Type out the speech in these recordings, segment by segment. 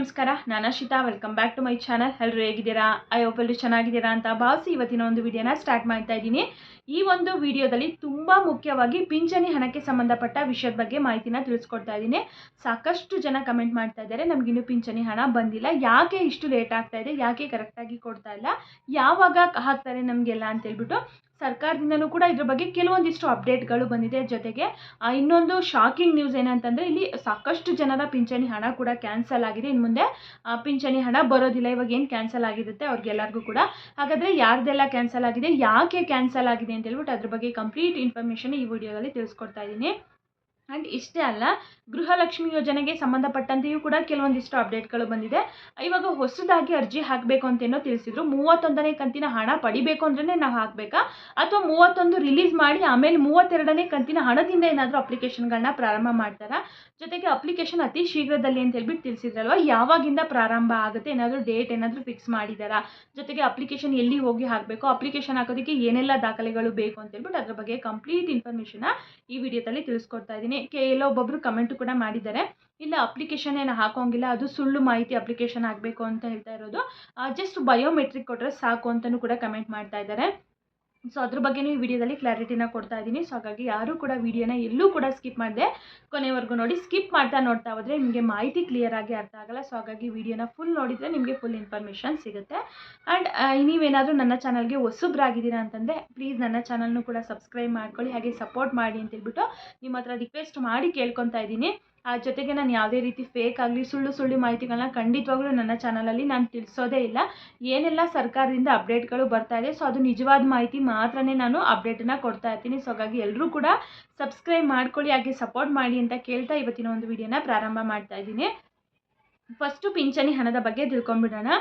ನಮಸ್ಕಾರ, ನಾನು Ashwitha. Welcome back to my channel. ಎಲ್ಲರೂ ಹೇಗಿದ್ದೀರಾ? ಐ ಹೋಪ್ ಎಲ್ಲರೂ ಚೆನ್ನಾಗಿದ್ದೀರಾ ಅಂತ ಭಾವಿಸಿ ಇವತ್ತಿನ ಒಂದು ವಿಡಿಯೋನ ಸ್ಟಾರ್ಟ್ ಮಾಡ್ತಾ ಇದ್ದೀನಿ. ಈ ಒಂದು ವಿಡಿಯೋದಲ್ಲಿ ತುಂಬ ಮುಖ್ಯವಾಗಿ ಪಿಂಚಣಿ ಹಣಕ್ಕೆ ಸಂಬಂಧಪಟ್ಟ ವಿಷಯದ ಬಗ್ಗೆ ಮಾಹಿತಿನ ತಿಳಿಸ್ಕೊಡ್ತಾ ಇದ್ದೀನಿ. ಸಾಕಷ್ಟು ಜನ ಕಮೆಂಟ್ ಮಾಡ್ತಾ ಇದ್ದಾರೆ, ನಮಗಿನ್ನೂ ಪಿಂಚಣಿ ಹಣ ಬಂದಿಲ್ಲ, ಯಾಕೆ ಇಷ್ಟು ಲೇಟ್ ಆಗ್ತಾ ಇದೆ, ಯಾಕೆ ಕರೆಕ್ಟಾಗಿ ಕೊಡ್ತಾ ಇಲ್ಲ, ಯಾವಾಗ ಹಾಕ್ತಾರೆ ನಮಗೆಲ್ಲ ಅಂತೇಳ್ಬಿಟ್ಟು ಸರ್ಕಾರದಿಂದನೂ ಕೂಡ ಇದ್ರ ಬಗ್ಗೆ ಕೆಲವೊಂದಿಷ್ಟು ಅಪ್ಡೇಟ್ಗಳು ಬಂದಿದೆ. ಜೊತೆಗೆ ಇನ್ನೊಂದು ಶಾಕಿಂಗ್ ನ್ಯೂಸ್ ಏನಂತಂದರೆ, ಇಲ್ಲಿ ಸಾಕಷ್ಟು ಜನರ ಪಿಂಚಣಿ ಹಣ ಕೂಡ ಕ್ಯಾನ್ಸಲ್ ಆಗಿದೆ. ಇನ್ನು ಮುಂದೆ ಪಿಂಚಣಿ ಹಣ ಬರೋದಿಲ್ಲ. ಇವಾಗ ಏನು ಕ್ಯಾನ್ಸಲ್ ಆಗಿರುತ್ತೆ ಅವ್ರಿಗೆಲ್ಲರಿಗೂ ಕೂಡ. ಹಾಗಾದರೆ ಯಾರ್ದೆಲ್ಲ ಕ್ಯಾನ್ಸಲ್ ಆಗಿದೆ, ಯಾಕೆ ಕ್ಯಾನ್ಸಲ್ ಆಗಿದೆ ಅಂತ ಹೇಳ್ಬಿಟ್ಟು ಅದ್ರ ಬಗ್ಗೆ ಕಂಪ್ಲೀಟ್ ಇನ್ಫಾರ್ಮೇಷನ್ ಈ ವಿಡಿಯೋದಲ್ಲಿ ತಿಳಿಸ್ಕೊಡ್ತಾ ಇದ್ದೀನಿ. ಆ್ಯಂಡ್ ಇಷ್ಟೇ ಅಲ್ಲ, ಗೃಹಲಕ್ಷ್ಮಿ ಯೋಜನೆಗೆ ಸಂಬಂಧಪಟ್ಟಂತೆಯೂ ಕೂಡ ಕೆಲವೊಂದಿಷ್ಟು ಅಪ್ಡೇಟ್ಗಳು ಬಂದಿದೆ. ಇವಾಗ ಹೊಸದಾಗಿ ಅರ್ಜಿ ಹಾಕಬೇಕು ಅಂತೇನೋ ತಿಳಿಸಿದ್ರು. 31ನೇ ಕಂತಿನ ಹಣ ಪಡಿಬೇಕು ಅಂದ್ರೆ ನಾವು ಹಾಕಬೇಕಾ, ಅಥವಾ 31 ರಿಲೀಸ್ ಮಾಡಿ ಆಮೇಲೆ 32ನೇ ಕಂತಿನ ಹಣದಿಂದ ಏನಾದರೂ ಅಪ್ಲಿಕೇಶನ್ಗಳನ್ನ ಪ್ರಾರಂಭ ಮಾಡ್ತಾರಾ? ಜೊತೆಗೆ ಅಪ್ಲಿಕೇಶನ್ ಅತಿ ಶೀಘ್ರದಲ್ಲಿ ಅಂತ ಹೇಳ್ಬಿಟ್ಟು ತಿಳಿಸಿದ್ರಲ್ವ, ಯಾವಾಗಿಂದ ಪ್ರಾರಂಭ ಆಗುತ್ತೆ, ಏನಾದರೂ ಡೇಟ್ ಏನಾದರೂ ಫಿಕ್ಸ್ ಮಾಡಿದ್ದಾರಾ? ಜೊತೆಗೆ ಅಪ್ಲಿಕೇಶನ್ ಎಲ್ಲಿ ಹೋಗಿ ಹಾಕಬೇಕು, ಅಪ್ಲಿಕೇಶನ್ ಹಾಕೋದಕ್ಕೆ ಏನೆಲ್ಲ ದಾಖಲೆಗಳು ಬೇಕು ಅಂತ ಹೇಳ್ಬಿಟ್ಟು ಅದ್ರ ಬಗ್ಗೆ ಕಂಪ್ಲೀಟ್ ಇನ್ಫಾರ್ಮೇಷನ್ ಈ ವಿಡಿಯೋದಲ್ಲಿ ತಿಳಿಸ್ಕೊಡ್ತಾ ಇದ್ದೀನಿ. ಕೆಲವೊಬ್ಬೊಬ್ರು ಕಮೆಂಟ್ ಕೂಡ ಮಾಡಿದ್ದಾರೆ, ಇಲ್ಲ ಅಪ್ಲಿಕೇಶನ್ ಏನು ಹಾಕೋಂಗಿಲ್ಲ, ಅದು ಸುಳ್ಳು ಮಾಹಿತಿ, ಅಪ್ಲಿಕೇಶನ್ ಆಗಬೇಕು ಅಂತ ಹೇಳ್ತಾ ಇರೋದು, ಜಸ್ಟ್ ಬಯೋಮೆಟ್ರಿಕ್ ಕೊಟ್ಟರೆ ಸಾಕು ಅಂತಲೂ ಕೂಡ ಕಮೆಂಟ್ ಮಾಡ್ತಾ ಇದ್ದಾರೆ. ಸೊ ಅದ್ರ ಬಗ್ಗೆನೂ ಈ ವಿಡಿಯೋದಲ್ಲಿ ಕ್ಲಾರಿಟಿನ ಕೊಡ್ತಾ ಇದ್ದೀನಿ. ಸೊ ಹಾಗಾಗಿ ಯಾರೂ ಕೂಡ ವಿಡಿಯೋನ ಎಲ್ಲೂ ಕೂಡ ಸ್ಕಿಪ್ ಮಾಡಿದೆ ಕೊನೆವರೆಗೂ ನೋಡಿ. ಸ್ಕಿಪ್ ಮಾಡ್ತಾ ನೋಡ್ತಾ ಹೋದರೆ ನಿಮಗೆ ಮಾಹಿತಿ ಕ್ಲಿಯರ್ ಆಗಿ ಅರ್ಥ ಆಗಲ್ಲ. ಸೊ ಹಾಗಾಗಿ ವಿಡಿಯೋನ ಫುಲ್ ನೋಡಿದರೆ ನಿಮಗೆ ಫುಲ್ ಇನ್ಫಾರ್ಮೇಷನ್ ಸಿಗುತ್ತೆ. ಆ್ಯಂಡ್ ನೀವೇನಾದರೂ ನನ್ನ ಚಾನಲ್ಗೆ ಹೊಸಬ್ರಾಗಿದ್ದೀರಾ ಅಂತಂದರೆ ಪ್ಲೀಸ್ ನನ್ನ ಚಾನಲ್ನು ಕೂಡ ಸಬ್ಸ್ಕ್ರೈಬ್ ಮಾಡ್ಕೊಳ್ಳಿ, ಹಾಗೆ ಸಪೋರ್ಟ್ ಮಾಡಿ ಅಂತೇಳ್ಬಿಟ್ಟು ನಿಮ್ಮ ಹತ್ರ ರಿಕ್ವೆಸ್ಟ್ ಮಾಡಿ ಕೇಳ್ಕೊತಾ ಇದ್ದೀನಿ. ಜೊತೆಗೆ ನಾನು ಯಾವುದೇ ರೀತಿ ಫೇಕ್ ಆಗಲಿ ಸುಳ್ಳು ಮಾಹಿತಿಗಳನ್ನ ಖಂಡಿತವಾಗ್ಲೂ ನನ್ನ ಚಾನಲಲ್ಲಿ ನಾನು ತಿಳಿಸೋದೇ ಇಲ್ಲ. ಏನೆಲ್ಲ ಸರ್ಕಾರದಿಂದ ಅಪ್ಡೇಟ್ಗಳು ಬರ್ತಾ ಇದೆ, ಸೊ ಅದು ನಿಜವಾದ ಮಾಹಿತಿ ಮಾತ್ರನೇ ನಾನು ಅಪ್ಡೇಟನ್ನು ಕೊಡ್ತಾ ಇರ್ತೀನಿ. ಸೊ ಹಾಗಾಗಿ ಎಲ್ಲರೂ ಕೂಡ ಸಬ್ಸ್ಕ್ರೈಬ್ ಮಾಡ್ಕೊಳ್ಳಿ, ಹಾಗೆ ಸಪೋರ್ಟ್ ಮಾಡಿ ಅಂತ ಕೇಳ್ತಾ ಇವತ್ತಿನ ಒಂದು ವಿಡಿಯೋನ ಪ್ರಾರಂಭ ಮಾಡ್ತಾ ಇದ್ದೀನಿ. ಫಸ್ಟು ಪಿಂಚಣಿ ಹಣದ ಬಗ್ಗೆ ತಿಳ್ಕೊಂಬಿಡೋಣ.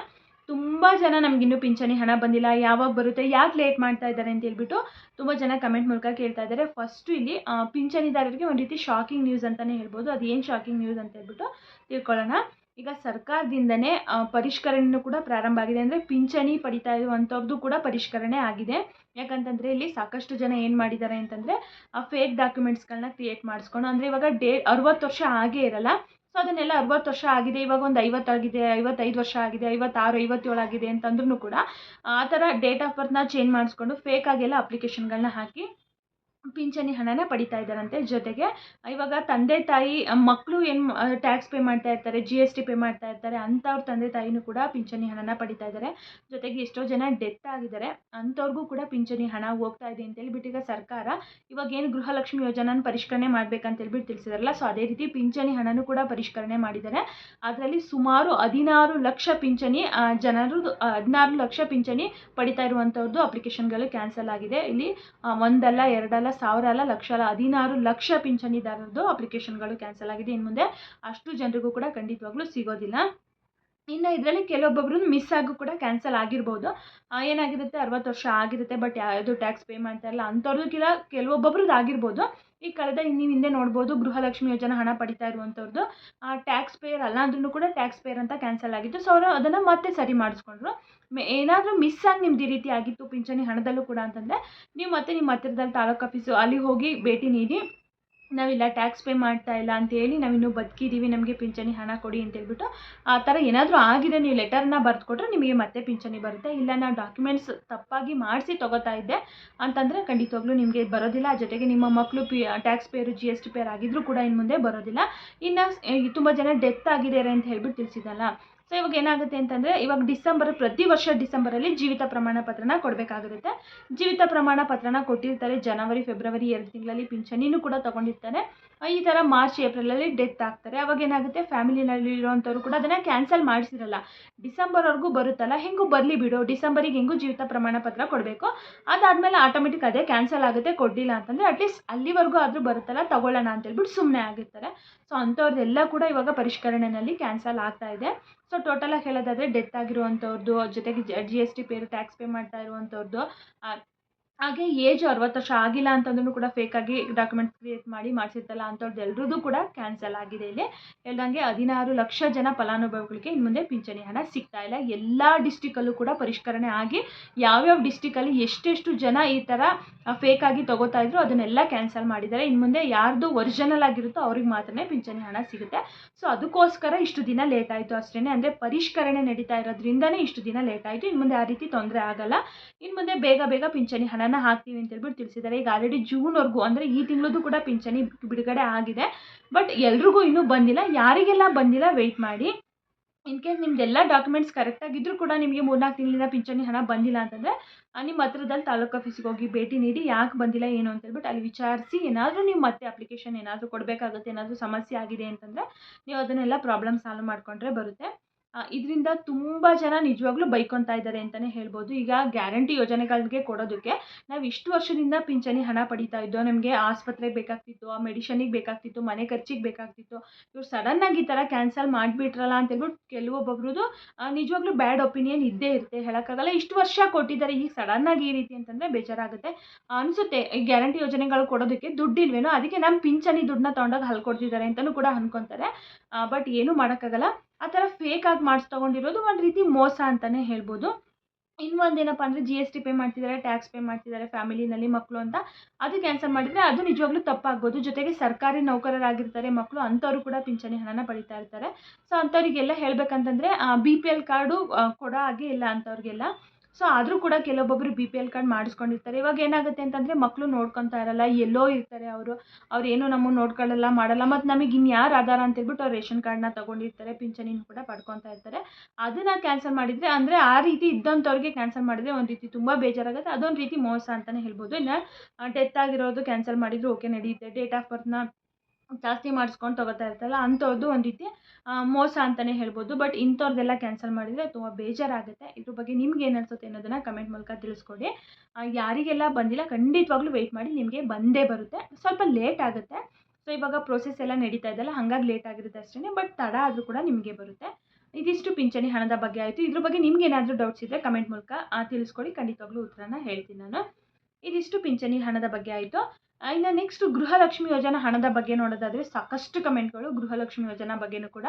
ತುಂಬ ಜನ ನಮಗಿನ್ನೂ ಪಿಂಚಣಿ ಹಣ ಬಂದಿಲ್ಲ, ಯಾವಾಗ ಬರುತ್ತೆ, ಯಾಕೆ ಲೇಟ್ ಮಾಡ್ತಾ ಇದ್ದಾರೆ ಅಂತ ಹೇಳ್ಬಿಟ್ಟು ತುಂಬ ಜನ ಕಮೆಂಟ್ ಮೂಲಕ ಕೇಳ್ತಾ ಇದ್ದಾರೆ. ಫಸ್ಟು ಇಲ್ಲಿ ಪಿಂಚಣಿದಾರರಿಗೆ ಒಂದು ರೀತಿ ಶಾಕಿಂಗ್ ನ್ಯೂಸ್ ಅಂತಲೇ ಹೇಳ್ಬೋದು. ಅದು ಏನು ಶಾಕಿಂಗ್ ನ್ಯೂಸ್ ಅಂತ ಹೇಳ್ಬಿಟ್ಟು ತಿಳ್ಕೊಳ್ಳೋಣ. ಈಗ ಸರ್ಕಾರದಿಂದನೇ ಪರಿಷ್ಕರಣೆಯೂ ಕೂಡ ಪ್ರಾರಂಭ ಆಗಿದೆ. ಅಂದರೆ ಪಿಂಚಣಿ ಪಡಿತಾ ಇರುವಂಥವ್ರದ್ದು ಕೂಡ ಪರಿಷ್ಕರಣೆ ಆಗಿದೆ. ಯಾಕಂತಂದರೆ ಇಲ್ಲಿ ಸಾಕಷ್ಟು ಜನ ಏನು ಮಾಡಿದ್ದಾರೆ ಅಂತಂದರೆ ಫೇಕ್ ಡಾಕ್ಯುಮೆಂಟ್ಸ್ಗಳನ್ನ ಕ್ರಿಯೇಟ್ ಮಾಡಿಸ್ಕೊಂಡು, ಅಂದರೆ ಇವಾಗ 60 ವರ್ಷ ಆಗೇ ಇರಲ್ಲ, ಸೊ ಅದನ್ನೆಲ್ಲ 60 ವರ್ಷ ಆಗಿದೆ, ಇವಾಗ ಒಂದು 50 ಆಗಿದೆ, 55 ವರ್ಷ ಆಗಿದೆ, 56, 57 ಆಗಿದೆ ಅಂತಂದ್ರೂ ಕೂಡ ಆ ಥರ ಡೇಟ್ ಆಫ್ ಬರ್ತ್ನ ಚೇಂಜ್ ಮಾಡಿಸ್ಕೊಂಡು ಫೇಕಾಗೆಲ್ಲ ಅಪ್ಲಿಕೇಶನ್ಗಳನ್ನ ಹಾಕಿ ಪಿಂಚಣಿ ಹಣನ ಪಡಿತಾ ಇದ್ದಾರಂತೆ. ಜೊತೆಗೆ ಇವಾಗ ತಂದೆ ತಾಯಿ ಮಕ್ಕಳು ಏನು ಟ್ಯಾಕ್ಸ್ ಪೇ ಮಾಡ್ತಾ ಇರ್ತಾರೆ, GST ಪೇ ಮಾಡ್ತಾ ಇರ್ತಾರೆ, ಅಂಥವ್ರ ತಂದೆ ತಾಯಿನೂ ಕೂಡ ಪಿಂಚಣಿ ಹಣನ ಪಡಿತಾ ಇದ್ದಾರೆ. ಜೊತೆಗೆ ಎಷ್ಟೋ ಜನ ಡೆತ್ ಆಗಿದ್ದಾರೆ, ಅಂಥವ್ರಿಗೂ ಕೂಡ ಪಿಂಚಣಿ ಹಣ ಹೋಗ್ತಾ ಇದೆ ಅಂತ ಹೇಳ್ಬಿಟ್ಟು ಈಗ ಸರ್ಕಾರ ಇವಾಗ ಏನು ಗೃಹಲಕ್ಷ್ಮಿ ಯೋಜನೆನ ಪರಿಷ್ಕರಣೆ ಮಾಡಬೇಕಂತ ಹೇಳ್ಬಿಟ್ಟು ತಿಳಿಸಿದಾರಲ್ಲ, ಸೊ ಅದೇ ರೀತಿ ಪಿಂಚಣಿ ಹಣನೂ ಕೂಡ ಪರಿಷ್ಕರಣೆ ಮಾಡಿದ್ದಾರೆ. ಅದರಲ್ಲಿ ಸುಮಾರು 16 ಲಕ್ಷ ಪಿಂಚಣಿ ಜನರು 16 ಲಕ್ಷ ಪಿಂಚಣಿ ಪಡಿತಾ ಇರುವಂಥವ್ರದ್ದು ಅಪ್ಲಿಕೇಶನ್ಗಳು ಕ್ಯಾನ್ಸಲ್ ಆಗಿದೆ. ಇಲ್ಲಿ ಒಂದಲ್ಲ ಎರಡಲ್ಲ ಸಾವಿರ ಅಲ್ಲ ಲಕ್ಷ ಅಲ್ಲ 16 ಲಕ್ಷ ಪಿಂಚಣಿದಾರರದ್ದು ಅಪ್ಲಿಕೇಶನ್ಗಳು ಕ್ಯಾನ್ಸಲ್ ಆಗಿದೆ. ಇನ್ನು ಮುಂದೆ ಅಷ್ಟು ಜನರಿಗೂ ಕೂಡ ಖಂಡಿತವಾಗ್ಲೂ ಸಿಗೋದಿಲ್ಲ. ಇನ್ನು ಇದರಲ್ಲಿ ಕೆಲವೊಬ್ಬೊಬ್ರು ಮಿಸ್ ಆಗು ಕೂಡ ಕ್ಯಾನ್ಸಲ್ ಆಗಿರ್ಬೋದು. ಏನಾಗಿರುತ್ತೆ, 60 ವರ್ಷ ಆಗಿರುತ್ತೆ, ಬಟ್ ಯಾವುದು ಟ್ಯಾಕ್ಸ್ ಪೇ ಮಾಡ್ತಾ ಇರಲ್ಲ, ಅಂಥವ್ರದ್ದು ಕೆಲವೊಬ್ಬೊಬ್ರದ್ದು ಆಗಿರ್ಬೋದು. ಈ ಕಳೆದ ನೀವು ಹಿಂದೆ ನೋಡ್ಬೋದು, ಗೃಹಲಕ್ಷ್ಮಿ ಯೋಜನೆ ಹಣ ಪಡಿತಾ ಇರುವಂಥವ್ರದ್ದು ಟ್ಯಾಕ್ಸ್ ಪೇಯರ್ ಅಲ್ಲ ಅಂದ್ರೂ ಕೂಡ ಟ್ಯಾಕ್ಸ್ ಪೇಯರ್ ಅಂತ ಕ್ಯಾನ್ಸಲ್ ಆಗಿತ್ತು. ಸೊ ಅವರು ಅದನ್ನು ಮತ್ತೆ ಸರಿ ಮಾಡಿಸ್ಕೊಂಡ್ರು. ಏನಾದರೂ ಮಿಸ್ ಆಗಿ ನಿಮ್ದು ಈ ರೀತಿ ಆಗಿತ್ತು ಪಿಂಚಣಿ ಹಣದಲ್ಲೂ ಕೂಡ ಅಂತಂದರೆ ನೀವು ಮತ್ತೆ ನಿಮ್ಮ ಹತ್ತಿರದಲ್ಲಿ ತಾಲೂಕು ಆಫೀಸು ಅಲ್ಲಿ ಹೋಗಿ ಭೇಟಿ ನೀಡಿ, ನಾವಿಲ್ಲ ಟ್ಯಾಕ್ಸ್ ಪೇ ಮಾಡ್ತಾ ಇಲ್ಲ ಅಂತೇಳಿ, ನಾವಿನ್ನೂ ಬದುಕಿದ್ದೀವಿ, ನಮಗೆ ಪಿಂಚಣಿ ಹಣ ಕೊಡಿ ಅಂತೇಳ್ಬಿಟ್ಟು ಆ ಥರ ಏನಾದರೂ ಆಗಿದೆ ನೀವು ಲೆಟರ್ನ ಬರೆದು ಕೊಟ್ಟರೆ ನಿಮಗೆ ಮತ್ತೆ ಪಿಂಚಣಿ ಬರುತ್ತೆ. ಇಲ್ಲ ನಾನು ಡಾಕ್ಯುಮೆಂಟ್ಸ್ ತಪ್ಪಾಗಿ ಮಾಡಿಸಿ ತೊಗೋತಾ ಇದ್ದೆ ಅಂತಂದರೆ ಖಂಡಿತವಾಗ್ಲೂ ನಿಮಗೆ ಬರೋದಿಲ್ಲ. ಜೊತೆಗೆ ನಿಮ್ಮ ಮಕ್ಕಳು ಟ್ಯಾಕ್ಸ್ ಪೇಯರು GST ಪೇಯರ್ ಆಗಿದ್ದರೂ ಕೂಡ ಇನ್ನು ಮುಂದೆ ಬರೋದಿಲ್ಲ. ಇನ್ನು ತುಂಬ ಜನ ಡೆತ್ ಆಗಿದ್ದಾರೆ ಅಂತ ಹೇಳ್ಬಿಟ್ಟು ತಿಳಿಸಿದಲ್ಲ. ಸೊ ಇವಾಗ ಏನಾಗುತ್ತೆ ಅಂತಂದರೆ, ಇವಾಗ ಪ್ರತಿ ವರ್ಷ ಡಿಸೆಂಬರಲ್ಲಿ ಜೀವಿತ ಪ್ರಮಾಣ ಪತ್ರನ ಕೊಡಬೇಕಾಗಿರುತ್ತೆ. ಜೀವಿತ ಪ್ರಮಾಣ ಪತ್ರನ ಕೊಟ್ಟಿರ್ತಾರೆ, ಜನವರಿ ಫೆಬ್ರವರಿ 2 ತಿಂಗಳಲ್ಲಿ ಪಿಂಚಣಿನೂ ಕೂಡ ತೊಗೊಂಡಿರ್ತಾರೆ. ಈ ಥರ ಮಾರ್ಚ್ ಏಪ್ರಿಲಲ್ಲಿ ಡೆತ್ ಆಗ್ತಾರೆ. ಅವಾಗ ಏನಾಗುತ್ತೆ, ಫ್ಯಾಮಿಲಿನಲ್ಲಿ ಇರೋವಂಥವ್ರು ಕೂಡ ಅದನ್ನು ಕ್ಯಾನ್ಸಲ್ ಮಾಡಿಸಿರಲ್ಲ. ಡಿಸೆಂಬರ್ವರೆಗೂ ಬರುತ್ತಲ್ಲ, ಹೆಂಗೂ ಬರಲಿ ಬಿಡು, ಡಿಸೆಂಬರಿಗೆ ಹೆಂಗೂ ಜೀವಿತ ಪ್ರಮಾಣ ಪತ್ರ ಕೊಡಬೇಕು, ಅದಾದಮೇಲೆ ಆಟೋಮೆಟಿಕ್ ಅದೇ ಕ್ಯಾನ್ಸಲ್ ಆಗುತ್ತೆ. ಕೊಡಲಿಲ್ಲ ಅಂತಂದರೆ ಅಟ್ಲೀಸ್ಟ್ ಅಲ್ಲಿವರೆಗೂ ಆದರೂ ಬರುತ್ತಲ್ಲ, ತಗೊಳ್ಳೋಣ ಅಂತೇಳ್ಬಿಟ್ಟು ಸುಮ್ಮನೆ ಆಗಿರ್ತಾರೆ. ಸೊ ಅಂಥವ್ರದ್ದೆಲ್ಲ ಕೂಡ ಇವಾಗ ಪರಿಷ್ಕರಣೆಯಲ್ಲಿ ಕ್ಯಾನ್ಸಲ್ ಆಗ್ತಾ ಇದೆ. ಸೊ ಟೋಟಲಾಗಿ ಹೇಳೋದಾದರೆ ಡೆತ್ ಆಗಿರುವಂಥವ್ರದ್ದು, ಜೊತೆಗೆ GST ಪೇರು ಟ್ಯಾಕ್ಸ್ ಪೇ ಮಾಡ್ತಾ ಇರುವಂಥವ್ರದ್ದು, ಹಾಗೆ ಏಜ್ 60 ವರ್ಷ ಆಗಿಲ್ಲ ಅಂತಂದ್ರೂ ಕೂಡ ಫೇಕಾಗಿ ಡಾಕ್ಯುಮೆಂಟ್ಸ್ ಕ್ರಿಯೇಟ್ ಮಾಡಿ ಮಾಡಿಸಿರ್ತಲ್ಲ ಅಂಥವ್ರದ್ದು ಎಲ್ರದ್ದು ಕೂಡ ಕ್ಯಾನ್ಸಲ್ ಆಗಿದೆ. ಇಲ್ಲಿ ಹೇಳ್ದಂಗೆ 16 ಲಕ್ಷ ಜನ ಫಲಾನುಭವಿಗಳಿಗೆ ಇನ್ನು ಮುಂದೆ ಪಿಂಚಣಿ ಹಣ ಸಿಗ್ತಾ ಇಲ್ಲ. ಎಲ್ಲ ಡಿಸ್ಟಿಕಲ್ಲೂ ಕೂಡ ಪರಿಷ್ಕರಣೆ ಆಗಿ ಯಾವ್ಯಾವ ಡಿಸ್ಟಿಕಲ್ಲಿ ಎಷ್ಟೆಷ್ಟು ಜನ ಈ ಥರ ಫೇಕಾಗಿ ತೊಗೋತಾ ಇದ್ರು ಅದನ್ನೆಲ್ಲ ಕ್ಯಾನ್ಸಲ್ ಮಾಡಿದ್ದಾರೆ. ಇನ್ನು ಮುಂದೆ ಯಾರ್ದು ಒರಿಜಿನಲ್ ಆಗಿರುತ್ತೋ ಅವ್ರಿಗೆ ಮಾತ್ರ ಪಿಂಚಣಿ ಹಣ ಸಿಗುತ್ತೆ. ಸೊ ಅದಕ್ಕೋಸ್ಕರ ಇಷ್ಟು ದಿನ ಲೇಟ್ ಆಯಿತು ಅಷ್ಟೇ. ಅಂದರೆ ಪರಿಷ್ಕರಣೆ ನಡೀತಾ ಇರೋದ್ರಿಂದನೇ ಇಷ್ಟು ದಿನ ಲೇಟ್ ಆಯಿತು. ಇನ್ನು ಮುಂದೆ ಆ ರೀತಿ ತೊಂದರೆ ಆಗಲ್ಲ. ಇನ್ನು ಮುಂದೆ ಬೇಗ ಪಿಂಚಣಿ ಹಣನ ಹಾಕ್ತೀವಿ ಅಂತ ಹೇಳ್ಬಿಟ್ಟು ತಿಳಿಸಿದ್ದಾರೆ. ಈಗ ಆಲ್ರೆಡಿ ಜೂನ್ವರೆಗೂ ಅಂದರೆ ಈ ತಿಂಗಳದ್ದು ಕೂಡ ಪಿಂಚಣಿ ಬಿಡುಗಡೆ ಆಗಿದೆ. ಬಟ್ ಎಲ್ರಿಗೂ ಇನ್ನೂ ಬಂದಿಲ್ಲ. ಯಾರಿಗೆಲ್ಲ ಬಂದಿಲ್ಲ ವೆಯ್ಟ್ ಮಾಡಿ. ಇನ್ ಕೇಸ್ ನಿಮ್ದೆಲ್ಲ ಡಾಕ್ಯುಮೆಂಟ್ಸ್ ಕರೆಕ್ಟಾಗಿದ್ದರೂ ಕೂಡ ನಿಮಗೆ 3-4 ತಿಂಗಳಿಂದ ಪಿಂಚಣಿ ಹಣ ಬಂದಿಲ್ಲ ಅಂತಂದರೆ ನಿಮ್ಮ ಹತ್ರದಲ್ಲಿ ತಾಲೂಕು ಆಫೀಸಿಗೆ ಹೋಗಿ ಭೇಟಿ ನೀಡಿ ಯಾಕೆ ಬಂದಿಲ್ಲ ಏನು ಅಂತ ಹೇಳ್ಬಿಟ್ಟು ಅಲ್ಲಿ ವಿಚಾರಿಸಿ ಏನಾದರೂ ನೀವು ಮತ್ತೆ ಅಪ್ಲಿಕೇಶನ್ ಏನಾದರೂ ಕೊಡಬೇಕಾಗುತ್ತೆ, ಏನಾದರೂ ಸಮಸ್ಯೆ ಆಗಿದೆ ಅಂತಂದರೆ ನೀವು ಅದನ್ನೆಲ್ಲ ಪ್ರಾಬ್ಲಮ್ ಸಾಲ್ವ್ ಮಾಡಿಕೊಂಡ್ರೆ ಬರುತ್ತೆ. ಇದರಿಂದ ತುಂಬ ಜನ ನಿಜವಾಗ್ಲೂ ಬೈಕೊತಾ ಇದ್ದಾರೆ ಅಂತಲೇ ಹೇಳ್ಬೋದು. ಈಗ ಗ್ಯಾರಂಟಿ ಯೋಜನೆಗಳಿಗೆ ಕೊಡೋದಕ್ಕೆ ನಾವು ಇಷ್ಟು ವರ್ಷದಿಂದ ಪಿಂಚಣಿ ಹಣ ಪಡೀತಾ ಇದ್ದೋ, ನಮಗೆ ಆಸ್ಪತ್ರೆಗೆ ಬೇಕಾಗ್ತಿತ್ತು, ಮೆಡಿಷನಿಗೆ ಬೇಕಾಗ್ತಿತ್ತು, ಮನೆ ಖರ್ಚಿಗೆ ಬೇಕಾಗ್ತಿತ್ತು. ಇವ್ರು ಸಡನ್ನಾಗಿ ಈ ಥರ ಕ್ಯಾನ್ಸಲ್ ಮಾಡಿಬಿಟ್ರಲ್ಲ ಅಂತೇಳ್ಬಿಟ್ಟು ಕೆಲವೊಬ್ಬೊಬ್ರದ್ದು ನಿಜವಾಗ್ಲೂ ಬ್ಯಾಡ್ ಒಪಿನಿಯನ್ ಇದ್ದೇ ಇರುತ್ತೆ, ಹೇಳೋಕ್ಕಾಗಲ್ಲ. ಇಷ್ಟು ವರ್ಷ ಕೊಟ್ಟಿದ್ದಾರೆ, ಈಗ ಸಡನ್ನಾಗಿ ಈ ರೀತಿ ಅಂತಂದರೆ ಬೇಜಾರಾಗುತ್ತೆ ಅನಿಸುತ್ತೆ. ಈ ಗ್ಯಾರಂಟಿ ಯೋಜನೆಗಳು ಕೊಡೋದಕ್ಕೆ ದುಡ್ಡಿಲ್ವೇನೋ, ಅದಕ್ಕೆ ನಮ್ಮ ಪಿಂಚಣಿ ದುಡ್ಡನ್ನ ತೊಗೊಂಡೋಗಿ ಹಲ್ ಕೊಡ್ತಿದ್ದಾರೆ ಅಂತಲೂ ಕೂಡ ಅನ್ಕೊತಾರೆ. ಬಟ್ ಏನೂ ಮಾಡೋಕ್ಕಾಗಲ್ಲ. ಆ ಥರ ಫೇಕಾಗಿ ತೊಗೊಂಡಿರೋದು ಒಂದು ರೀತಿ ಮೋಸ ಅಂತಲೇ ಹೇಳ್ಬೋದು. ಇನ್ನೊಂದೇನಪ್ಪ ಅಂದರೆ GST ಪೇ ಮಾಡ್ತಿದ್ದಾರೆ, ಟ್ಯಾಕ್ಸ್ ಪೇ ಮಾಡ್ತಿದ್ದಾರೆ ಫ್ಯಾಮಿಲಿನಲ್ಲಿ ಮಕ್ಕಳು ಅಂತ, ಅದು ಕ್ಯಾನ್ಸಲ್ ಮಾಡಿದರೆ ಅದು ನಿಜವಾಗ್ಲೂ ತಪ್ಪಾಗ್ಬೋದು. ಜೊತೆಗೆ ಸರ್ಕಾರಿ ನೌಕರರಾಗಿರ್ತಾರೆ ಮಕ್ಕಳು, ಅಂಥವ್ರು ಕೂಡ ಪಿಂಚಣಿ ಹಣನ ಪಡಿತಾ ಇರ್ತಾರೆ. ಸೊ ಅಂಥವ್ರಿಗೆಲ್ಲ ಹೇಳಬೇಕಂತಂದರೆ BPL ಕಾರ್ಡು ಕೊಡೋ ಹಾಗೆ ಇಲ್ಲ ಅಂಥವ್ರಿಗೆಲ್ಲ. ಸೊ ಆದರೂ ಕೂಡ ಕೆಲವೊಬ್ಬೊಬ್ಬರು BPL ಕಾರ್ಡ್ ಮಾಡಿಸ್ಕೊಂಡಿರ್ತಾರೆ. ಇವಾಗ ಏನಾಗುತ್ತೆ ಅಂತಂದರೆ ಮಕ್ಕಳು ನೋಡ್ಕೊತಾ ಇರಲ್ಲ, ಎಲ್ಲೋ ಇರ್ತಾರೆ ಅವ್ರು ಏನೂ ನಮ್ಮನ್ನು ನೋಡ್ಕೊಳ್ಳಲ್ಲ ಮಾಡಲ್ಲ. ಮತ್ತು ನಮಗೆ ಇನ್ಯಾರು ಆಧಾರ ಅಂತೇಳ್ಬಿಟ್ಟು ಅವ್ರು ರೇಷನ್ ಕಾರ್ಡ್ನ ತೊಗೊಂಡಿರ್ತಾರೆ, ಪಿಂಚಣಿನ ಕೂಡ ಪಡ್ಕೊತಾ ಇರ್ತಾರೆ. ಅದನ್ನು ಕ್ಯಾನ್ಸಲ್ ಮಾಡಿದರೆ ಅಂದರೆ ಆ ರೀತಿ ಇದ್ದಂಥವ್ರಿಗೆ ಕ್ಯಾನ್ಸಲ್ ಮಾಡಿದರೆ ಒಂದು ರೀತಿ ತುಂಬ ಬೇಜಾರಾಗುತ್ತೆ. ಅದೊಂದು ರೀತಿ ಮೋಸ ಅಂತಲೇ ಹೇಳ್ಬೋದು. ಇನ್ನು ಡೆತ್ ಆಗಿರೋದು ಕ್ಯಾನ್ಸಲ್ ಮಾಡಿದ್ರು ಓಕೆ ನಡೆಯುತ್ತೆ. ಡೇಟ್ ಆಫ್ ಬರ್ತ್ನ ಜಾಸ್ತಿ ಮಾಡಿಸ್ಕೊಂಡು ತೊಗೋತಾ ಇರ್ತಾರಲ್ಲ ಅಂಥವ್ರದ್ದು ಒಂದು ರೀತಿ ಮೋಸ ಅಂತಲೇ ಹೇಳ್ಬೋದು. ಬಟ್ ಇಂಥವ್ರದ್ದೆಲ್ಲ ಕ್ಯಾನ್ಸಲ್ ಮಾಡಿದರೆ ತುಂಬ ಬೇಜಾರಾಗುತ್ತೆ. ಇದ್ರ ಬಗ್ಗೆ ನಿಮ್ಗೆ ಏನು ಅನಿಸುತ್ತೆ ಅನ್ನೋದನ್ನು ಕಮೆಂಟ್ ಮೂಲಕ ತಿಳಿಸ್ಕೊಡಿ. ಯಾರಿಗೆಲ್ಲ ಬಂದಿಲ್ಲ ಖಂಡಿತವಾಗ್ಲೂ ವೆಯ್ಟ್ ಮಾಡಿ, ನಿಮಗೆ ಬಂದೇ ಬರುತ್ತೆ. ಸ್ವಲ್ಪ ಲೇಟ್ ಆಗುತ್ತೆ. ಸೊ ಇವಾಗ ಪ್ರೋಸೆಸ್ ಎಲ್ಲ ನಡೀತಾ ಇದೆಯಲ್ಲ, ಹಾಗಾಗಿ ಲೇಟ್ ಆಗಿರುತ್ತೆ ಅಷ್ಟೇ. ಬಟ್ ತಡ ಆದರೂ ಕೂಡ ನಿಮಗೆ ಬರುತ್ತೆ. ಇದಿಷ್ಟು ಪಿಂಚಣಿ ಹಣದ ಬಗ್ಗೆ ಆಯಿತು. ಇದ್ರ ಬಗ್ಗೆ ನಿಮ್ಗೆ ಏನಾದರೂ ಡೌಟ್ಸ್ ಇದ್ದರೆ ಕಮೆಂಟ್ ಮೂಲಕ ತಿಳಿಸ್ಕೊಡಿ, ಖಂಡಿತವಾಗ್ಲೂ ಉತ್ತರನ ಹೇಳ್ತೀನಿ ನಾನು. ಇದಿಷ್ಟು ಪಿಂಚಣಿ ಹಣದ ಬಗ್ಗೆ ಆಯಿತು. ಇನ್ನು ನೆಕ್ಸ್ಟ್ ಗೃಹಲಕ್ಷ್ಮಿ ಯೋಜನಾ ಹಣದ ಬಗ್ಗೆ ನೋಡೋದಾದರೆ ಸಾಕಷ್ಟು ಕಮೆಂಟ್ಗಳು ಗೃಹಲಕ್ಷ್ಮಿ ಯೋಜನಾ ಬಗ್ಗೆನೂ ಕೂಡ.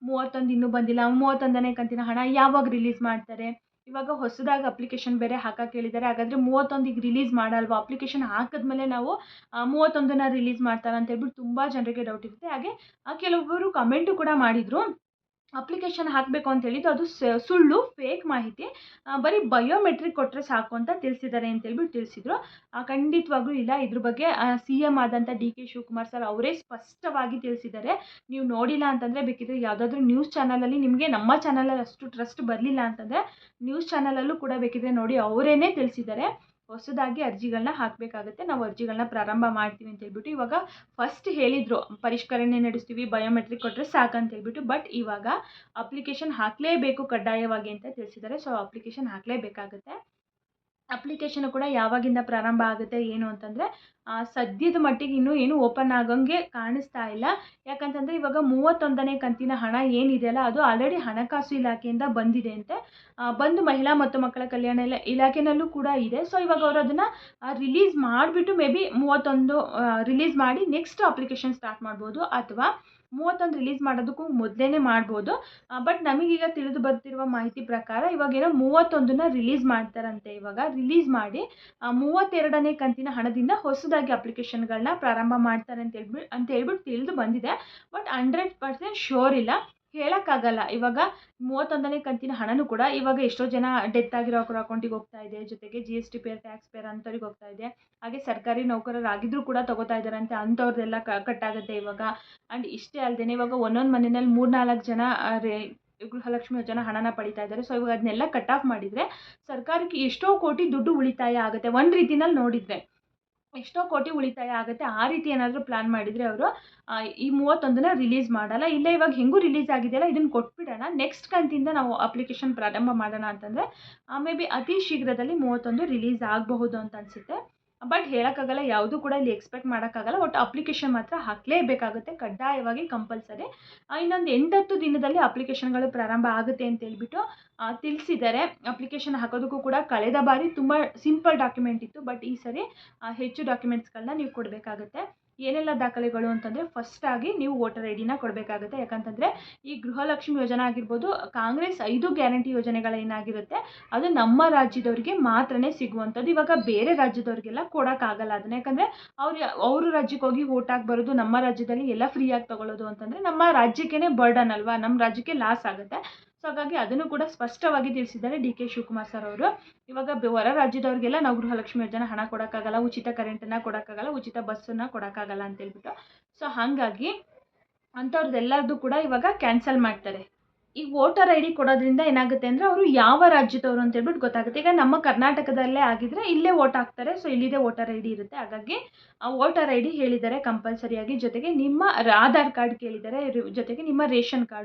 31 ಇನ್ನೂ ಬಂದಿಲ್ಲ, 31ನೇ ಕಂತಿನ ಹಣ ಯಾವಾಗ ರಿಲೀಸ್ ಮಾಡ್ತಾರೆ, ಇವಾಗ ಹೊಸದಾಗಿ ಅಪ್ಲಿಕೇಶನ್ ಬೇರೆ ಹಾಕಕ್ಕೆ ಹೇಳಿದ್ದಾರೆ. ಹಾಗಾದರೆ 31ಗೆ ರಿಲೀಸ್ ಮಾಡಲ್ವಾ, ಅಪ್ಲಿಕೇಶನ್ ಹಾಕಿದ್ಮೇಲೆ ನಾವು 31ನ ರಿಲೀಸ್ ಮಾಡ್ತಾರೆ ಅಂತ ಹೇಳ್ಬಿಟ್ಟು ತುಂಬ ಜನರಿಗೆ ಡೌಟ್ ಇರುತ್ತೆ. ಹಾಗೆ ಕೆಲವೊಬ್ಬರು ಕಮೆಂಟು ಕೂಡ ಮಾಡಿದರು, ಅಪ್ಲಿಕೇಶನ್ ಹಾಕಬೇಕು ಅಂತ ಹೇಳಿದ್ದು ಅದು ಸುಳ್ಳು, ಫೇಕ್ ಮಾಹಿತಿ, ಬರೀ ಬಯೋಮೆಟ್ರಿಕ್ ಕೊಟ್ಟರೆ ಸಾಕು ಅಂತ ತಿಳಿಸಿದ್ದಾರೆ ಅಂತೇಳ್ಬಿಟ್ಟು ತಿಳಿಸಿದರು. ಖಂಡಿತವಾಗ್ಲೂ ಇಲ್ಲ. ಇದ್ರ ಬಗ್ಗೆ CM ಆದಂಥ DK ಶಿವಕುಮಾರ್ ಸರ್ ಅವರೇ ಸ್ಪಷ್ಟವಾಗಿ ತಿಳಿಸಿದ್ದಾರೆ. ನೀವು ನೋಡಿಲ್ಲ ಅಂತಂದರೆ ಬೇಕಿದ್ರೆ ಯಾವುದಾದ್ರೂ ನ್ಯೂಸ್ ಚಾನಲಲ್ಲಿ, ನಿಮಗೆ ನಮ್ಮ ಚಾನಲಲ್ಲಿ ಅಷ್ಟು ಟ್ರಸ್ಟ್ ಬರಲಿಲ್ಲ ಅಂತಂದರೆ ನ್ಯೂಸ್ ಚಾನಲಲ್ಲೂ ಕೂಡ ಬೇಕಿದ್ರೆ ನೋಡಿ, ಅವರೇ ತಿಳಿಸಿದ್ದಾರೆ. ಹೊಸದಾಗಿ ಅರ್ಜಿಗಳನ್ನ ಹಾಕಬೇಕಾಗುತ್ತೆ, ನಾವು ಅರ್ಜಿಗಳನ್ನ ಪ್ರಾರಂಭ ಮಾಡ್ತೀವಿ ಅಂತ ಹೇಳ್ಬಿಟ್ಟು. ಇವಾಗ ಫಸ್ಟ್ ಹೇಳಿದರು ಪರಿಷ್ಕರಣೆ ನಡೆಸ್ತೀವಿ, ಬಯೋಮೆಟ್ರಿಕ್ ಕೊಟ್ಟರೆ ಸಾಕಂತ ಹೇಳ್ಬಿಟ್ಟು. ಬಟ್ ಇವಾಗ ಅಪ್ಲಿಕೇಶನ್ ಹಾಕಲೇಬೇಕು ಕಡ್ಡಾಯವಾಗಿ ಅಂತ ತಿಳಿಸಿದ್ದಾರೆ. So application ಹಾಕಲೇಬೇಕಾಗುತ್ತೆ. ಅಪ್ಲಿಕೇಶನ್ ಕೂಡ ಯಾವಾಗಿಂದ ಪ್ರಾರಂಭ ಆಗುತ್ತೆ ಏನು ಅಂತಂದರೆ ಸದ್ಯದ ಮಟ್ಟಿಗೆ ಇನ್ನೂ ಏನು ಓಪನ್ ಆಗೋಂಗೆ ಕಾಣಿಸ್ತಾ ಇಲ್ಲ. ಯಾಕಂತಂದರೆ ಇವಾಗ 31ನೇ ಕಂತಿನ ಹಣ ಏನಿದೆಯಲ್ಲ ಅದು ಆಲ್ರೆಡಿ ಹಣಕಾಸು ಇಲಾಖೆಯಿಂದ ಬಂದಿದೆ ಅಂತೆ. ಬಂದು ಮಹಿಳಾ ಮತ್ತು ಮಕ್ಕಳ ಕಲ್ಯಾಣ ಇಲಾಖೆನಲ್ಲೂ ಕೂಡ ಇದೆ. ಸೊ ಇವಾಗ ಅವರು ಅದನ್ನು ರಿಲೀಸ್ ಮಾಡಿಬಿಟ್ಟು ಮೇ ಬಿ 31 ರಿಲೀಸ್ ಮಾಡಿ ನೆಕ್ಸ್ಟ್ ಅಪ್ಲಿಕೇಶನ್ ಸ್ಟಾರ್ಟ್ ಮಾಡ್ಬೋದು, ಅಥವಾ 31 ರಿಲೀಸ್ ಮಾಡೋದಕ್ಕೂ ಮೊದಲೇ ಮಾಡ್ಬೋದು. ಬಟ್ ನಮಗೀಗ ತಿಳಿದು ಬರ್ತಿರುವ ಮಾಹಿತಿ ಪ್ರಕಾರ ಇವಾಗೇನೋ 31ನ ರಿಲೀಸ್ ಮಾಡ್ತಾರಂತೆ. ಇವಾಗ ರಿಲೀಸ್ ಮಾಡಿ 32ನೇ ಕಂತಿನ ಹಣದಿಂದ ಹೊಸದಾಗಿ ಅಪ್ಲಿಕೇಶನ್ಗಳನ್ನ ಪ್ರಾರಂಭ ಮಾಡ್ತಾರೆ ಅಂತ ಹೇಳ್ಬಿಟ್ಟು ತಿಳಿದು ಬಂದಿದೆ. ಬಟ್ 100% ಶೋರ್ ಇಲ್ಲ, ಹೇಳೋಕ್ಕಾಗಲ್ಲ. ಇವಾಗ 31ನೇ ಕಂತಿನ ಹಣನೂ ಕೂಡ ಇವಾಗ ಎಷ್ಟೋ ಜನ ಡೆತ್ ಆಗಿರೋ ಅಕೌಂಟಿಗೆ ಹೋಗ್ತಾ ಇದೆ, ಜೊತೆಗೆ GST ಪೇರ್, ಟ್ಯಾಕ್ಸ್ ಪೇರ್ ಅಂಥವ್ರಿಗೆ ಹೋಗ್ತಾ ಇದೆ. ಹಾಗೆ ಸರ್ಕಾರಿ ನೌಕರರಾಗಿದ್ದರೂ ಕೂಡ ತೊಗೋತಾ ಇದ್ದಾರಂತೆ, ಅಂಥವ್ರದ್ದೆಲ್ಲ ಕಟ್ಟಾಗುತ್ತೆ ಇವಾಗ. ಆ್ಯಂಡ್ ಇಷ್ಟೇ ಅಲ್ಲದೆ ಇವಾಗ ಒಂದೊಂದು ಮನೆಯಲ್ಲಿ 3-4 ಜನ ಗೃಹಲಕ್ಷ್ಮಿ ಯೋಜನಾ ಹಣನ ಪಡಿತಾ ಇದ್ದಾರೆ. ಸೊ ಇವಾಗ ಅದನ್ನೆಲ್ಲ ಕಟ್ ಆಫ್ ಮಾಡಿದರೆ ಸರ್ಕಾರಕ್ಕೆ ಎಷ್ಟೋ ಕೋಟಿ ದುಡ್ಡು ಉಳಿತಾಯ ಆಗುತ್ತೆ. ಒಂದು ರೀತಿನಲ್ಲಿ ನೋಡಿದರೆ ಎಷ್ಟೋ ಕೋಟಿ ಉಳಿತಾಯ ಆಗುತ್ತೆ. ಆ ರೀತಿ ಏನಾದರೂ ಪ್ಲ್ಯಾನ್ ಮಾಡಿದರೆ ಅವರು ಈ 31ನ ರಿಲೀಸ್ ಮಾಡಲ್ಲ. ಇಲ್ಲ ಇವಾಗ ಹೆಂಗೂ ರಿಲೀಸ್ ಆಗಿದೆಯಲ್ಲ ಇದನ್ನು ಕೊಟ್ಬಿಡೋಣ, ನೆಕ್ಸ್ಟ್ ಕಂತಿಂದ ನಾವು ಅಪ್ಲಿಕೇಶನ್ ಪ್ರಾರಂಭ ಮಾಡೋಣ ಅಂತಂದರೆ ಮೇ ಬಿ ಅತಿ ಶೀಘ್ರದಲ್ಲಿ 31 ರಿಲೀಸ್ ಆಗಬಹುದು ಅಂತ ಅನಿಸುತ್ತೆ. ಬಟ್ ಹೇಳೋಕ್ಕಾಗಲ್ಲ, ಯಾವುದೂ ಕೂಡ ಇಲ್ಲಿ ಎಕ್ಸ್ಪೆಕ್ಟ್ ಮಾಡೋಕ್ಕಾಗಲ್ಲ. ಒಟ್ಟು ಅಪ್ಲಿಕೇಶನ್ ಮಾತ್ರ ಹಾಕಲೇಬೇಕಾಗುತ್ತೆ, ಕಡ್ಡಾಯವಾಗಿ ಕಂಪಲ್ಸರಿ. ಇನ್ನೊಂದು 8-10 ದಿನದಲ್ಲಿ ಅಪ್ಲಿಕೇಶನ್ಗಳು ಪ್ರಾರಂಭ ಆಗುತ್ತೆ ಅಂತ ಹೇಳ್ಬಿಟ್ಟು ತಿಳಿಸಿದ್ದಾರೆ. ಅಪ್ಲಿಕೇಶನ್ ಹಾಕೋದಕ್ಕೂ ಕೂಡ ಕಳೆದ ಬಾರಿ ತುಂಬ ಸಿಂಪಲ್ ಡಾಕ್ಯುಮೆಂಟ್ ಇತ್ತು, ಬಟ್ ಈ ಸರಿ ಹೆಚ್ಚು ಡಾಕ್ಯುಮೆಂಟ್ಸ್ಗಳನ್ನ ನೀವು ಕೊಡಬೇಕಾಗುತ್ತೆ. ಏನೆಲ್ಲ ದಾಖಲೆಗಳು ಅಂತಂದರೆ, ಫಸ್ಟಾಗಿ ನೀವು ವೋಟರ್ ಐ ಡಿನ ಕೊಡಬೇಕಾಗುತ್ತೆ. ಯಾಕಂತಂದರೆ ಈ ಗೃಹಲಕ್ಷ್ಮಿ ಯೋಜನೆ ಆಗಿರ್ಬೋದು, ಕಾಂಗ್ರೆಸ್ 5 ಗ್ಯಾರಂಟಿ ಯೋಜನೆಗಳೇನಾಗಿರುತ್ತೆ ಅದು ನಮ್ಮ ರಾಜ್ಯದವ್ರಿಗೆ ಮಾತ್ರನೇ ಸಿಗುವಂಥದ್ದು. ಇವಾಗ ಬೇರೆ ರಾಜ್ಯದವ್ರಿಗೆಲ್ಲ ಕೊಡೋಕ್ಕಾಗಲ್ಲ ಅದನ್ನ. ಯಾಕಂದರೆ ಅವ್ರ ರಾಜ್ಯಕ್ಕೆ ಹೋಗಿ ವೋಟ್ ಹಾಕಿ ಬರೋದು, ನಮ್ಮ ರಾಜ್ಯದಲ್ಲಿ ಎಲ್ಲ ಫ್ರೀಯಾಗಿ ತೊಗೊಳ್ಳೋದು ಅಂತಂದರೆ ನಮ್ಮ ರಾಜ್ಯಕ್ಕೇ ಬರ್ಡನ್ ಅಲ್ವಾ, ನಮ್ಮ ರಾಜ್ಯಕ್ಕೆ ಲಾಸ್ ಆಗುತ್ತೆ. ಸೊ ಹಾಗಾಗಿ ಅದನ್ನು ಕೂಡ ಸ್ಪಷ್ಟವಾಗಿ ತಿಳಿಸಿದ್ದಾರೆ ಡಿ ಕೆ ಶಿವಕುಮಾರ್ ಸರ್ ಅವರು. ಇವಾಗ ಹೊರ ರಾಜ್ಯದವ್ರಿಗೆಲ್ಲ ನಾವು ಗೃಹಲಕ್ಷ್ಮಿ ಯೋಜನೆ ಹಣ ಕೊಡೋಕ್ಕಾಗಲ್ಲ, ಉಚಿತ ಕರೆಂಟನ್ನು ಕೊಡೋಕ್ಕಾಗಲ್ಲ, ಉಚಿತ ಬಸ್ಸನ್ನು ಕೊಡೋಕ್ಕಾಗಲ್ಲ ಅಂತ ಹೇಳ್ಬಿಟ್ಟು. ಸೊ ಹಾಗಾಗಿ ಅಂಥವ್ರದ್ದೆಲ್ಲರದ್ದು ಕೂಡ ಇವಾಗ ಕ್ಯಾನ್ಸಲ್ ಮಾಡ್ತಾರೆ. ಈ ವೋಟರ್ ಐ ಡಿ ಕೊಡೋದ್ರಿಂದ ಏನಾಗುತ್ತೆ ಅಂದರೆ ಅವರು ಯಾವ ರಾಜ್ಯದವರು ಅಂತ ಹೇಳ್ಬಿಟ್ಟು ಗೊತ್ತಾಗುತ್ತೆ. ಈಗ ನಮ್ಮ ಕರ್ನಾಟಕದಲ್ಲೇ ಆಗಿದ್ದರೆ ಇಲ್ಲೇ ವೋಟ್ ಹಾಕ್ತಾರೆ, ಸೊ ಇಲ್ಲಿದೆ ವೋಟರ್ ಐ ಡಿ ಇರುತ್ತೆ. ಹಾಗಾಗಿ ಆ ವೋಟರ್ ಐ ಡಿ ಹೇಳಿದ್ದಾರೆ ಕಂಪಲ್ಸರಿಯಾಗಿ. ಜೊತೆಗೆ ನಿಮ್ಮ ಆಧಾರ್ ಕಾರ್ಡ್ ಕೇಳಿದ್ದಾರೆ, ಜೊತೆಗೆ ನಿಮ್ಮ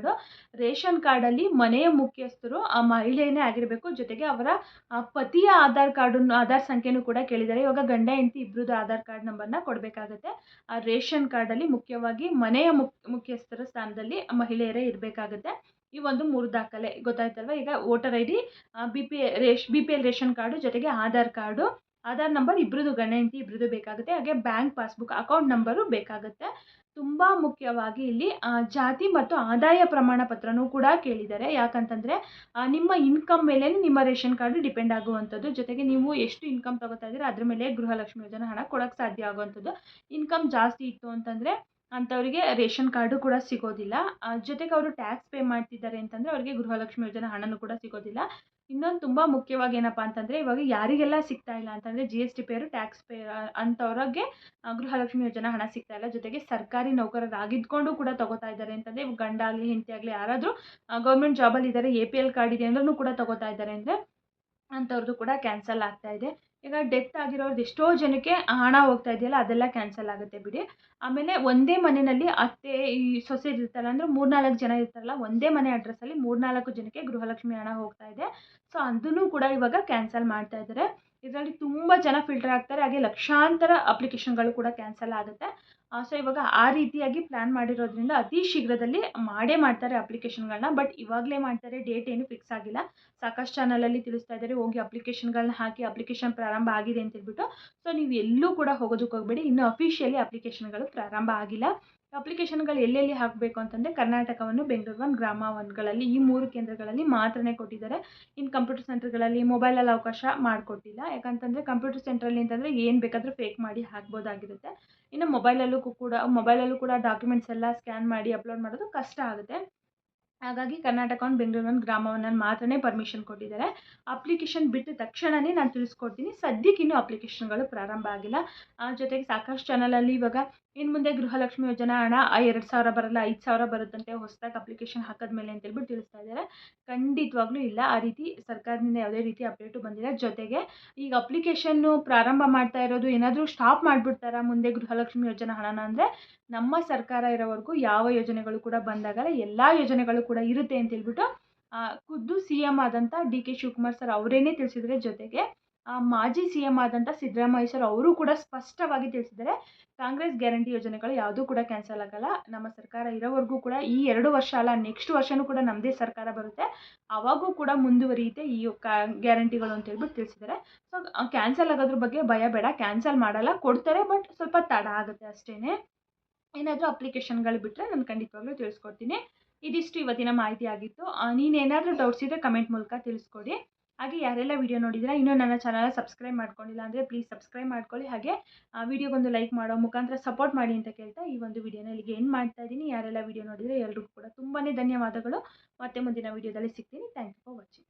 ರೇಷನ್ ಕಾರ್ಡಲ್ಲಿ ಮನೆಯ ಮುಖ್ಯಸ್ಥರು ಆ ಮಹಿಳೆಯೇ ಆಗಿರಬೇಕು. ಜೊತೆಗೆ ಅವರ ಪತಿಯ ಆಧಾರ್ ಸಂಖ್ಯೆನೂ ಕೂಡ ಕೇಳಿದ್ದಾರೆ. ಇವಾಗ ಗಂಡ ಹೆಂಡತಿ ಇಬ್ಬರದ್ದು ಆಧಾರ್ ಕಾರ್ಡ್ ನಂಬರ್ನ ಕೊಡಬೇಕಾಗುತ್ತೆ. ಆ ರೇಷನ್ ಕಾರ್ಡಲ್ಲಿ ಮುಖ್ಯವಾಗಿ ಮನೆಯ ಮುಖ್ಯಸ್ಥರ ಸ್ಥಾನದಲ್ಲಿ ಮಹಿಳೆಯರೇ ಇರಬೇಕಾಗುತ್ತೆ. ಈ ಒಂದು 3 ದಾಖಲೆ ಗೊತ್ತಾಯ್ತಲ್ವ. ಈಗ voter I D, BPL ration card, ಜೊತೆಗೆ ಆಧಾರ್ ನಂಬರ್ ಇಬ್ಬರದು, ಗಂಡ ಹೆಂಡತಿ ಇಬ್ಬರದು ಬೇಕಾಗುತ್ತೆ. ಹಾಗೆ ಬ್ಯಾಂಕ್ ಪಾಸ್ಬುಕ್ ಅಕೌಂಟ್ ನಂಬರು ಬೇಕಾಗುತ್ತೆ. ತುಂಬ ಮುಖ್ಯವಾಗಿ ಇಲ್ಲಿ ಜಾತಿ ಮತ್ತು ಆದಾಯ ಪ್ರಮಾಣ ಪತ್ರನೂ ಕೂಡ ಕೇಳಿದ್ದಾರೆ. ಯಾಕಂತಂದರೆ ನಿಮ್ಮ ಇನ್ಕಮ್ ಮೇಲೆ ನಿಮ್ಮ ರೇಷನ್ ಕಾರ್ಡು ಡಿಪೆಂಡ್ ಆಗುವಂಥದ್ದು. ಜೊತೆಗೆ ನೀವು ಎಷ್ಟು ಇನ್ಕಮ್ ತಗೋತಾ ಇದ್ದೀರಾ ಅದ್ರ ಮೇಲೆ ಗೃಹಲಕ್ಷ್ಮಿ ಯೋಜನೆ ಹಣ ಕೊಡೋಕ್ಕೆ ಸಾಧ್ಯ ಆಗುವಂಥದ್ದು. ಇನ್ಕಮ್ ಜಾಸ್ತಿ ಇತ್ತು ಅಂತಂದರೆ ಅಂಥವರಿಗೆ ರೇಷನ್ ಕಾರ್ಡು ಕೂಡ ಸಿಗೋದಿಲ್ಲ. ಜೊತೆಗೆ ಅವರು ಟ್ಯಾಕ್ಸ್ ಪೇ ಮಾಡ್ತಿದ್ದಾರೆ ಅಂತಂದರೆ ಅವರಿಗೆ ಗೃಹಲಕ್ಷ್ಮಿ ಯೋಜನೆ ಹಣನೂ ಕೂಡ ಸಿಗೋದಿಲ್ಲ. ಇನ್ನೊಂದು ತುಂಬ ಮುಖ್ಯವಾಗಿ ಏನಪ್ಪ ಅಂತಂದರೆ, ಇವಾಗ ಯಾರಿಗೆಲ್ಲ ಸಿಗ್ತಾ ಇಲ್ಲ ಅಂತಂದರೆ GST ಪೇಯರು, ಟ್ಯಾಕ್ಸ್ ಪೇ ಅಂಥವ್ರಿಗೆ ಗೃಹಲಕ್ಷ್ಮಿ ಯೋಜನೆ ಹಣ ಸಿಗ್ತಾ ಇಲ್ಲ. ಜೊತೆಗೆ ಸರ್ಕಾರಿ ನೌಕರರಾಗಿದ್ಕೊಂಡು ಕೂಡ ತಗೋತಾ ಇದ್ದಾರೆ ಅಂತಂದರೆ, ಗಂಡ ಆಗಲಿ ಹೆಂಡತಿ ಆಗಲಿ ಯಾರಾದರೂ ಗೌರ್ಮೆಂಟ್ ಜಾಬಲ್ಲಿ ಇದ್ದಾರೆ, APL ಕಾರ್ಡ್ ಇದೆ ಅಂದ್ರೂ ಕೂಡ ತಗೋತಾ ಇದ್ದಾರೆ ಅಂದರೆ ಅಂಥವ್ರದ್ದು ಕೂಡ ಕ್ಯಾನ್ಸಲ್ ಆಗ್ತಾ ಇದೆ. ಈಗ ಡೆತ್ ಆಗಿರೋರ್ದು ಎಷ್ಟೋ ಜನಕ್ಕೆ ಹಣ ಹೋಗ್ತಾ ಇದೆಯಲ್ಲ, ಅದೆಲ್ಲ ಕ್ಯಾನ್ಸಲ್ ಆಗುತ್ತೆ ಬಿಡಿ. ಆಮೇಲೆ ಒಂದೇ ಮನೆಯಲ್ಲಿ ಅತ್ತೆ ಈ ಸೊಸೆ ಇರ್ತಾರಲ್ಲ, ಅಂದರೆ 3-4 ಜನ ಇರ್ತಾರಲ್ಲ, ಒಂದೇ ಮನೆ ಅಡ್ರೆಸ್ಸಲ್ಲಿ 3-4 ಜನಕ್ಕೆ ಗೃಹಲಕ್ಷ್ಮಿ ಹಣ ಹೋಗ್ತಾ ಇದೆ. ಸೊ ಅದನ್ನು ಕೂಡ ಇವಾಗ ಕ್ಯಾನ್ಸಲ್ ಮಾಡ್ತಾ ಇದ್ದಾರೆ. ಇದರಲ್ಲಿ ತುಂಬ ಜನ ಫಿಲ್ಟರ್ ಆಗ್ತಾರೆ, ಹಾಗೆ ಲಕ್ಷಾಂತರ ಅಪ್ಲಿಕೇಶನ್ಗಳು ಕೂಡ ಕ್ಯಾನ್ಸಲ್ ಆಗುತ್ತೆ. ಸೊ ಇವಾಗ ಆ ರೀತಿಯಾಗಿ ಪ್ಲ್ಯಾನ್ ಮಾಡಿರೋದ್ರಿಂದ ಅತಿ ಶೀಘ್ರದಲ್ಲಿ ಮಾಡ್ತಾರೆ ಅಪ್ಲಿಕೇಶನ್ಗಳನ್ನ. ಬಟ್ ಇವಾಗಲೇ ಮಾಡ್ತಾರೆ, ಡೇಟ್ ಏನು ಫಿಕ್ಸ್ ಆಗಿಲ್ಲ. ಸಾಕಷ್ಟು ಚಾನಲಲ್ಲಿ ತಿಳಿಸ್ತಾ ಇದ್ದಾರೆ, ಹೋಗಿ ಅಪ್ಲಿಕೇಶನ್ಗಳನ್ನ ಹಾಕಿ, ಅಪ್ಲಿಕೇಶನ್ ಪ್ರಾರಂಭ ಆಗಿದೆ ಅಂತ ಹೇಳ್ಬಿಟ್ಟು. ಸೊ ನೀವು ಎಲ್ಲೂ ಕೂಡ ಹೋಗೋದಕ್ಕೆ ಹೋಗಬೇಡಿ, ಇನ್ನೂ ಅಫಿಷಿಯಲಿ ಅಪ್ಲಿಕೇಶನ್ಗಳು ಪ್ರಾರಂಭ ಆಗಿಲ್ಲ. ಅಪ್ಲಿಕೇಶನ್ಗಳು ಎಲ್ಲೆಲ್ಲಿ ಹಾಕಬೇಕು ಅಂತಂದರೆ, ಕರ್ನಾಟಕ 1, ಬೆಂಗಳೂರು 1, ಗ್ರಾಮ 1ಗಳಲ್ಲಿ ಈ 3 ಕೇಂದ್ರಗಳಲ್ಲಿ ಮಾತ್ರನೇ ಕೊಟ್ಟಿದ್ದಾರೆ. ಇನ್ನು ಕಂಪ್ಯೂಟರ್ ಸೆಂಟರ್ಗಳಲ್ಲಿ ಮೊಬೈಲಲ್ಲಿ ಅವಕಾಶ ಮಾಡಿಕೊಟ್ಟಿಲ್ಲ. ಯಾಕಂತಂದರೆ ಕಂಪ್ಯೂಟರ್ ಸೆಂಟ್ರಲ್ಲಿ ಅಂತಂದರೆ ಏನು ಬೇಕಾದರೂ ಫೇಕ್ ಮಾಡಿ ಹಾಕ್ಬೋದಾಗಿರುತ್ತೆ. ಇನ್ನು ಮೊಬೈಲಲ್ಲೂ ಕೂಡ ಡಾಕ್ಯುಮೆಂಟ್ಸ್ ಎಲ್ಲ ಸ್ಕ್ಯಾನ್ ಮಾಡಿ ಅಪ್ಲೋಡ್ ಮಾಡೋದು ಕಷ್ಟ ಆಗುತ್ತೆ. ಹಾಗಾಗಿ ಕರ್ನಾಟಕ 1, ಬೆಂಗಳೂರು 1, ಗ್ರಾಮ 1 ಮಾತ್ರನೇ ಪರ್ಮಿಷನ್ ಕೊಟ್ಟಿದ್ದಾರೆ. ಅಪ್ಲಿಕೇಶನ್ ಬಿಟ್ಟ ತಕ್ಷಣವೇ ನಾನು ತಿಳಿಸ್ಕೊಡ್ತೀನಿ. ಸದ್ಯಕ್ಕೆ ಇನ್ನೂ ಅಪ್ಲಿಕೇಶನ್ಗಳು ಪ್ರಾರಂಭ ಆಗಿಲ್ಲ. ಜೊತೆಗೆ ಸಾಕಷ್ಟು ಚಾನಲಲ್ಲಿ ಇವಾಗ ಇನ್ನು ಮುಂದೆ ಗೃಹಲಕ್ಷ್ಮಿ ಯೋಜನಾ ಹಣ 2,000 ಬರಲ್ಲ, 5,000 ಬರುತ್ತಂತೆ ಹೊಸದಾಗಿ ಅಪ್ಲಿಕೇಶನ್ ಹಾಕಿದ್ಮೇಲೆ ಅಂತ ಹೇಳ್ಬಿಟ್ಟು ತಿಳಿಸ್ತಾ ಇದ್ದಾರೆ. ಖಂಡಿತವಾಗ್ಲೂ ಇಲ್ಲ, ಆ ರೀತಿ ಸರ್ಕಾರದಿಂದ ಯಾವುದೇ ರೀತಿ ಅಪ್ಡೇಟು ಬಂದಿಲ್ಲ. ಜೊತೆಗೆ ಈಗ ಅಪ್ಲಿಕೇಶನ್ನು ಪ್ರಾರಂಭ ಮಾಡ್ತಾ ಇರೋದು ಏನಾದರೂ ಸ್ಟಾಪ್ ಮಾಡಿಬಿಡ್ತಾರಾ ಮುಂದೆ ಗೃಹಲಕ್ಷ್ಮಿ ಯೋಜನಾ ಹಣನ ಅಂದರೆ, ನಮ್ಮ ಸರ್ಕಾರ ಇರೋವರೆಗೂ ಯಾವ ಯೋಜನೆಗಳು ಕೂಡ ಬಂದಾಗಲ್ಲ, ಎಲ್ಲ ಯೋಜನೆಗಳು ಕೂಡ ಇರುತ್ತೆ ಅಂತ ಹೇಳ್ಬಿಟ್ಟು ಖುದ್ದು CM ಆದಂಥ ಡಿ ಕೆ ಶಿವಕುಮಾರ್ ಸರ್ ಅವರೇನೇ ತಿಳಿಸಿದರೆ. ಜೊತೆಗೆ ಮಾಜಿ CM ಆದಂಥ ಸಿದ್ದರಾಮಯ್ಯ ಸರ್ ಅವರು ಕೂಡ ಸ್ಪಷ್ಟವಾಗಿ ತಿಳಿಸಿದ್ದಾರೆ, ಕಾಂಗ್ರೆಸ್ ಗ್ಯಾರಂಟಿ ಯೋಜನೆಗಳು ಯಾವುದೂ ಕೂಡ ಕ್ಯಾನ್ಸಲ್ ಆಗಲ್ಲ. ನಮ್ಮ ಸರ್ಕಾರ ಇರೋವರೆಗೂ ಕೂಡ ಈ 2 ವರ್ಷ ಅಲ್ಲ, ನೆಕ್ಸ್ಟ್ ವರ್ಷವೂ ಕೂಡ ನಮ್ಮದೇ ಸರ್ಕಾರ ಬರುತ್ತೆ, ಆವಾಗೂ ಕೂಡ ಮುಂದುವರಿಯುತ್ತೆ ಈ ಗ್ಯಾರಂಟಿಗಳು ಅಂತ ಹೇಳ್ಬಿಟ್ಟು ತಿಳಿಸಿದ್ದಾರೆ. ಸೊ ಕ್ಯಾನ್ಸಲ್ ಆಗೋದ್ರ ಬಗ್ಗೆ ಭಯ ಬೇಡ, ಕ್ಯಾನ್ಸಲ್ ಮಾಡಲ್ಲ, ಕೊಡ್ತಾರೆ, ಬಟ್ ಸ್ವಲ್ಪ ತಡ ಆಗುತ್ತೆ ಅಷ್ಟೇ. ಏನಾದರೂ ಅಪ್ಲಿಕೇಶನ್ಗಳು ಬಿಟ್ಟರೆ ನಾನು ಖಂಡಿತವಾಗ್ಲೂ ತಿಳಿಸ್ಕೊಡ್ತೀನಿ. ಇದಿಷ್ಟು ಇವತ್ತಿನ ಮಾಹಿತಿ ಆಗಿತ್ತು. ನೀನೇನಾದರೂ ಡೌಟ್ಸ್ ಇದ್ದರೆ ಕಮೆಂಟ್ ಮೂಲಕ ತಿಳಿಸ್ಕೊಡಿ. ಹಾಗೆ ಯಾರೆಲ್ಲ ವಿಡಿಯೋ ನೋಡಿದ್ದೀರಾ ಇನ್ನೂ ನನ್ನ ಚಾನಲ್ನ ಸಬ್ಸ್ಕ್ರೈಬ್ ಮಾಡ್ಕೊಂಡಿಲ್ಲ ಅಂದರೆ ಪ್ಲೀಸ್ ಸಬ್ಸ್ಕ್ರೈಬ್ ಮಾಡ್ಕೊಳ್ಳಿ. ಹಾಗೆ ವಿಡಿಯೋಗೊಂದು ಲೈಕ್ ಮಾಡೋ ಮುಖಾಂತರ ಸಪೋರ್ಟ್ ಮಾಡಿ ಅಂತ ಕೇಳ್ತಾ ಈ ಒಂದು ವಿಡಿಯೋನ ಇಲ್ಲಿಗೆ ಎಂಡ್ ಮಾಡ್ತಾ ಇದ್ದೀನಿ. ಯಾರೆಲ್ಲ ವಿಡಿಯೋ ನೋಡಿದರೆ ಎಲ್ರಿಗೂ ಕೂಡ ತುಂಬಾ ಧನ್ಯವಾದಗಳು. ಮತ್ತೆ ಮುಂದಿನ ವಿಡಿಯೋದಲ್ಲಿ ಸಿಗ್ತೀನಿ. Thank you for watching.